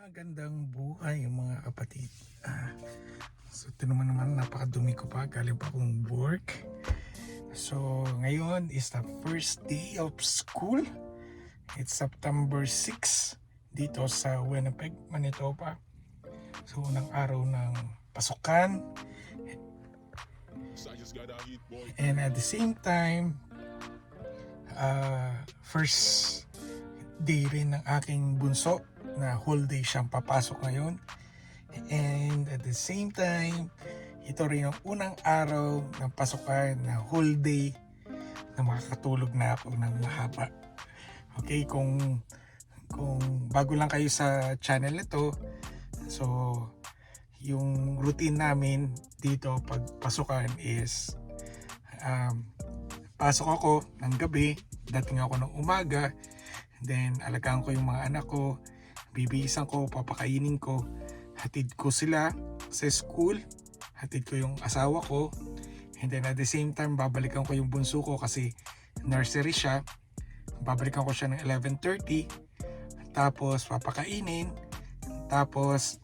Magandang buhay mga kapatid. So ito naman napakadumi ko pa. Galing pa akong work. So ngayon is the first day of school. It's September 6 dito sa Winnipeg, Manitoba. So unang araw ng pasukan. And at the same time, first day rin ng aking bunso na whole day siyang papasok ngayon. And at the same time, ito rin ang unang araw ng pasukan na whole day na makakatulog na ako ng mahaba. Okay, kung bago lang kayo sa channel ito, so yung routine namin dito pag pasukan is pasok ako ng gabi, dating ako ng umaga, then alagaan ko yung mga anak ko, bibihisan ko, papakainin ko, hatid ko sila sa school, hatid ko yung asawa ko, and then at the same time babalikan ko yung bunso ko kasi nursery siya, babalikan ko siya ng 11:30, tapos papakainin, tapos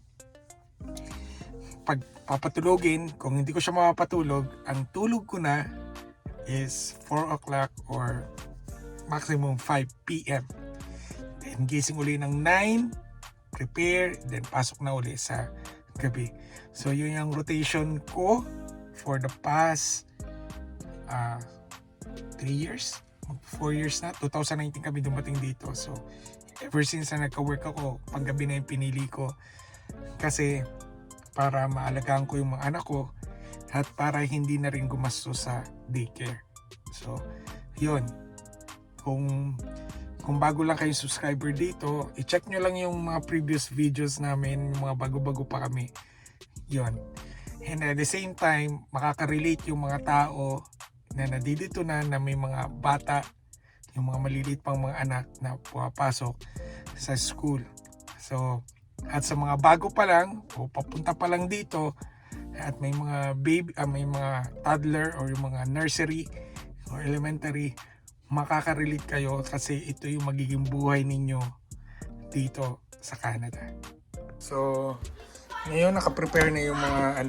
pag papatulogin, kung hindi ko siya mapapatulog, ang tulog ko na is 4 o'clock or maximum 5 p.m. Then gising uli ng 9, prepare, then pasok na uli sa gabi. So yun yung rotation ko for the past 3 years, 4 years na. 2019 kami dumating dito. So ever since na nagka-work ako, panggabi na yung pinili ko. Kasi para maalagaan ko yung mga anak ko at para hindi na rin gumasto sa daycare. So yun. Kung bago lang kayo subscriber dito, i-check nyo lang yung mga previous videos namin, yung mga bago-bago pa kami. Yun. And at the same time, makaka-relate yung mga tao na nadidito na may mga bata, yung mga maliliit pang mga anak na pumapasok sa school. So, at sa mga bago pa lang, o papunta pa lang dito, at may mga baby, may mga toddler or yung mga nursery or elementary, makaka-relate kayo kasi ito yung magiging buhay ninyo dito sa Canada. So, ngayon naka-prepare na yung mga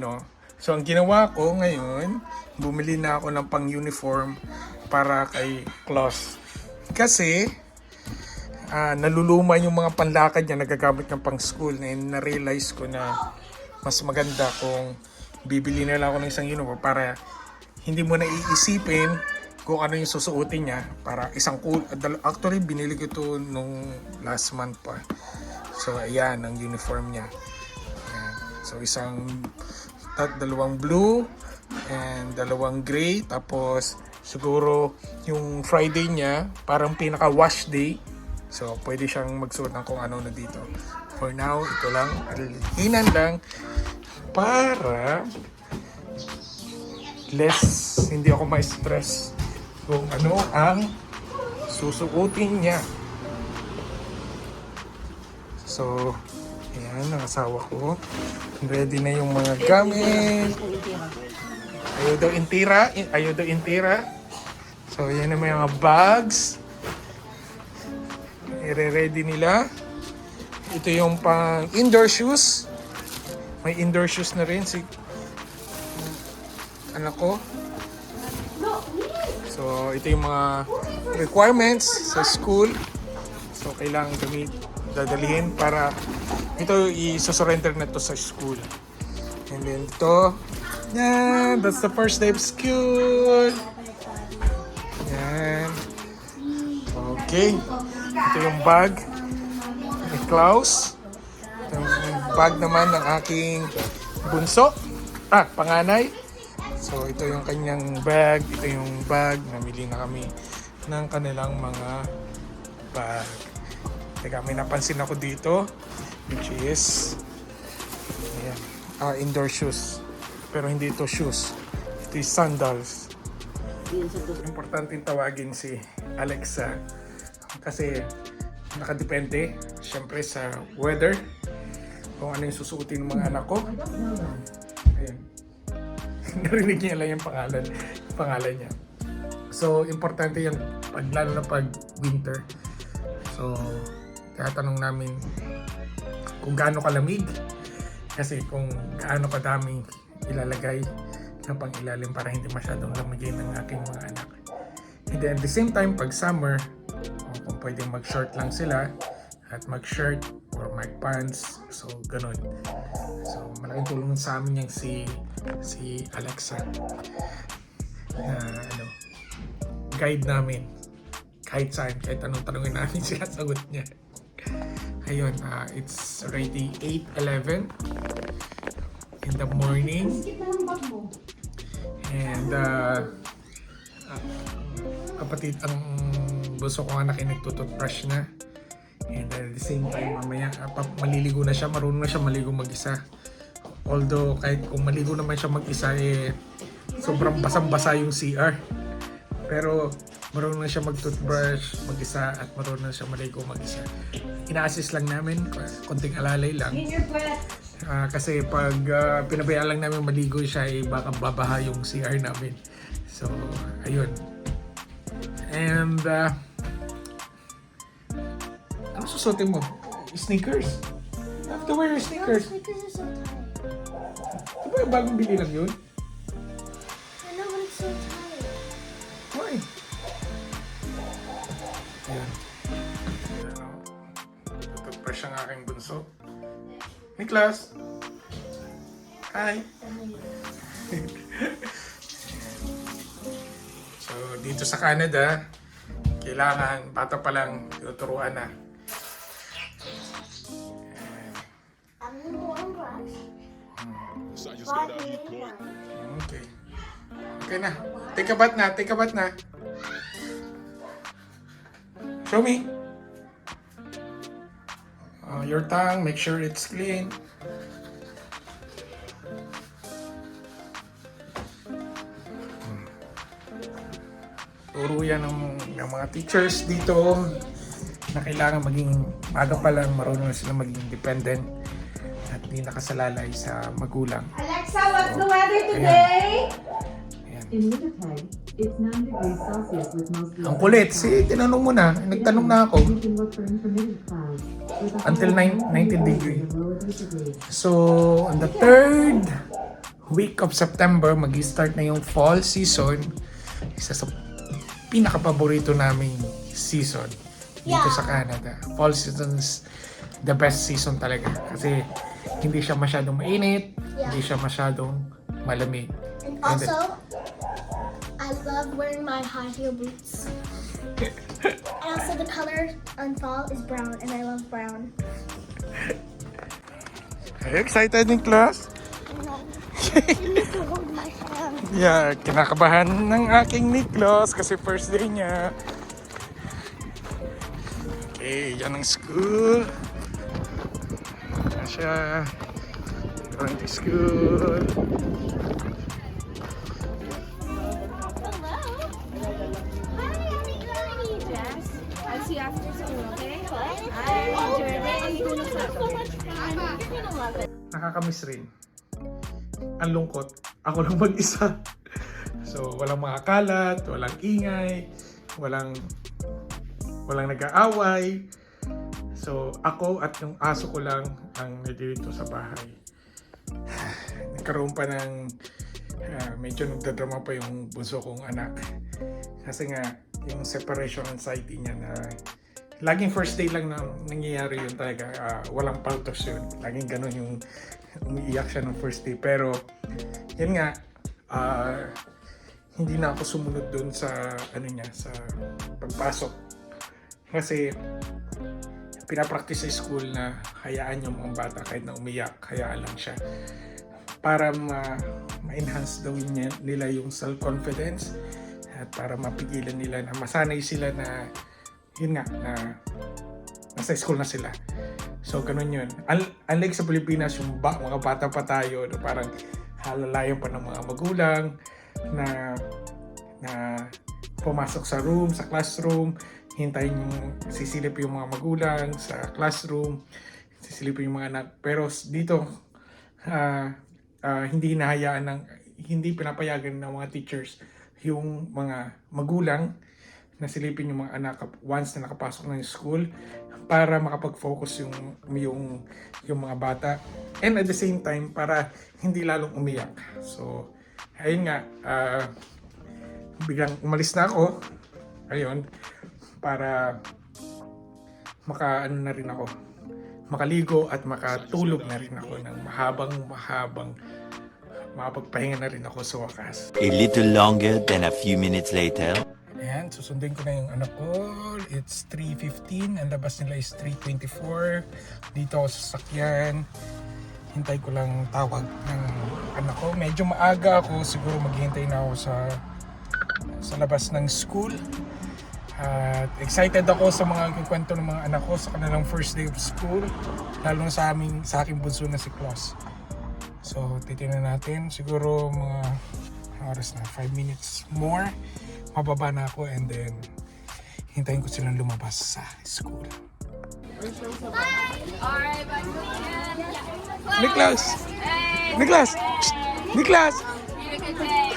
So, ang ginawa ko ngayon, bumili na ako ng pang-uniform para kay Klaus. Kasi, naluluma yung mga panlakad niya nagagamit ng pang-school na na-realize ko na mas maganda kung bibili na lang ako ng isang uniform para hindi mo na iisipin kung ano yung susuotin niya para isang actually binili ko ito nung last month pa. So ayan ang uniform niya. Ayan. So dalawang blue and dalawang gray, tapos siguro yung Friday niya parang pinaka wash day. So pwede siyang magsuot ng kung ano na dito. For now, ito lang, hinan lang para hindi ako ma-stress kung ano ang susuotin niya. So, ayan, ang asawa ko. Ready na yung mga gamit. Ayaw daw intira. So, ayan na may mga bags. I-ready nila. Ito yung pang indoor shoes. May indoor shoes na rin si anak ko. So, ito yung mga requirements sa school. So, kailangan dadalhin para ito i-surrender na to sa school. And then ito, yan, that's the first day of school. Yan. Okay. Ito yung bag ni Klaus. Ito yung bag naman ng aking bunso. Panganay. So ito yung kanyang bag, ito yung bag, namili na kami ng kanilang mga bag. Teka, may napansin ako dito, which is ayan, indoor shoes. Pero hindi ito shoes, ito is sandals. Importante tawagin si Alexa kasi nakadepende syempre sa weather kung ano yung susuotin ng mga anak ko. Ayan. Narinig niya lang yung pangalan niya. So, importante yan lalo na pag winter. So, tatanong namin kung gaano kalamig. Kasi kung gaano kadaming ilalagay ng pang ilalim para hindi masyadong lamigin ng aking mga anak. And then at the same time, pag summer, kung pwedeng mag-short lang sila at mag-shirt or mag-pants, so ganun. So malaking tulong sa amin yung si Alexa na guide namin kahit saan, kahit anong tanongin namin siya, sagot niya. Ayun, it's already 8:11 in the morning. And kapatid, ang bunso ko anak ay nagtututbrush na. And at the same time, mamaya maliligo na siya, marunong na siya maligo mag-isa. Although kahit kung maligo naman siya mag-isa, sobrang basang-basa yung CR. Pero marunong na siya mag-toothbrush mag-isa at marunong na siya maligo mag-isa. Ina-assist lang namin, konting alalay lang. Kasi pag pinabayaan lang namin maligo siya, baka babaha yung CR namin. So, ayun. And, ano susutin mo? Sneakers? You have to wear your sneakers. Sneakers are so tight. Diba yung bagong bili lang yun? I know, but it's so tight. Why? Ayan. Tututbrush ang aking bunso. Niklas! Hi! So, dito sa Canada, kailangan bata pa lang tuturuan na. I'm the one brush. Okay. Okay na. Take a bath na. Take a bath na. Show me. Your tongue, make sure it's clean. Turo yan ng mga teachers dito na kailangan maging maga pa lang marunong na sila maging independent at hindi nakasalalay sa magulang. Alexa, what's the weather today? Ayan. In Winnipeg, it's 9 degrees Celsius with mostly Ang kulit. Tinanong mo na. Nagtanong na ako. You can look for intermittent clouds with a high Until of 19 degree. and a low of 8 degrees. So, on the third week of September, mag-start na yung fall season. Isa sa pinaka-paborito naming season dito sa Canada. Fall season is the best season talaga. Kasi hindi siya masyadong mainit, hindi siya masyadong malamig. And also, I love wearing my high heel boots. And also the color on fall is brown, and I love brown. Are you excited, Niklas? No. You need to hold my hand. Yeah, kinakabahan ng aking Niklas kasi first day niya. Okay, yan ang school. Yan siya. Going to school. Hello. Hi, Annie. Jess. I'll see you after school, okay? Hi, enjoy your day. So much fun. You're gonna love it. Nakakamiss rin. Ang lungkot. Ako lang mag-isa. So, walang mga kalat, walang ingay, walang nag-aaway. So, ako at yung aso ko lang ang nandito sa bahay. Nagkaroon pa ng medyo nagdadrama pa yung bunso kong anak. Kasi nga, yung separation anxiety niya na laging first day lang na nangyayari yun talaga. Walang paltos yun. Laging ganun yung umiiyak siya ng first day. Pero, yun nga, hindi na ako sumunod dun sa sa pagpasok. Kasi pinapractice sa school na hayaan yung mga bata kahit na umiyak, hayaan lang siya. Para ma-enhance daw nila yung self-confidence at para mapigilan nila na masanay sila na yun nga, na nasa school na sila. So, ganun yun. Unlike sa Pilipinas, yung mga bata pa tayo na parang halalayan pa ng mga magulang na pumasok sa room, sa classroom, hintayin yung sisilip yung mga magulang sa classroom, sisilip yung mga anak. Pero dito, hindi pinapayagan ng mga teachers yung mga magulang na silipin yung mga anak once na nakapasok ng school para makapag-focus yung mga bata. And at the same time, para hindi lalong umiyak. So, ayun nga, biglang umalis na ako. Ayun, para makaano na rin ako, makaligo at makatulog na rin ako ng mahabang makapagpahinga na rin ako sa wakas. A little longer than a few minutes later. Ayan, susundin ko na yung anak ko. It's 3:15. Ang labas nila is 3:24. Dito ako sa sasakyan. Hintay ko lang tawag ng anak ko. Medyo maaga ako. Siguro maghihintay na ako sa labas ng school. At excited ako sa mga kwento ng mga anak ko sa kanilang first day of school. Lalo na sa aking bunso na si Klaus. So, titignan natin. Siguro mga oras na 5 minutes more. Mababa na ako and then hintayin ko silang lumabas sa school. Alright, bye. Niklas! Niklas! Psst! Niklas! Have a good day.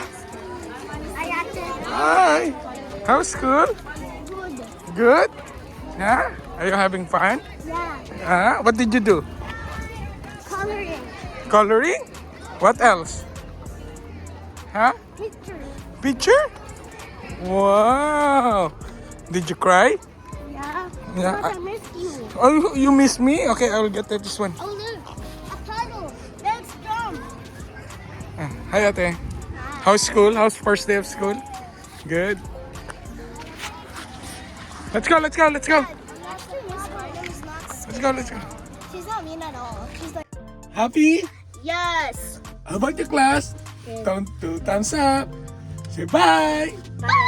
I got to. Hi! How's school? Good. Good? Yeah? Are you having fun? Yeah. What did you do? Coloring. Coloring? What else? Huh? Pictures. Picture? Wow! Did you cry? Yeah. Yeah, Because I missed you. Oh, you miss me? Okay, I will get this one. Oh, look. A puddle. That's strong. Hi, ate. How's school? How's first day of school? Good. Let's go, let's go, let's go. Actually, Miss Gordon is not. Let's go, let's go. She's not mean at all. She's like. Happy? Yes. How about your class? Two thumbs up. Say bye. Bye.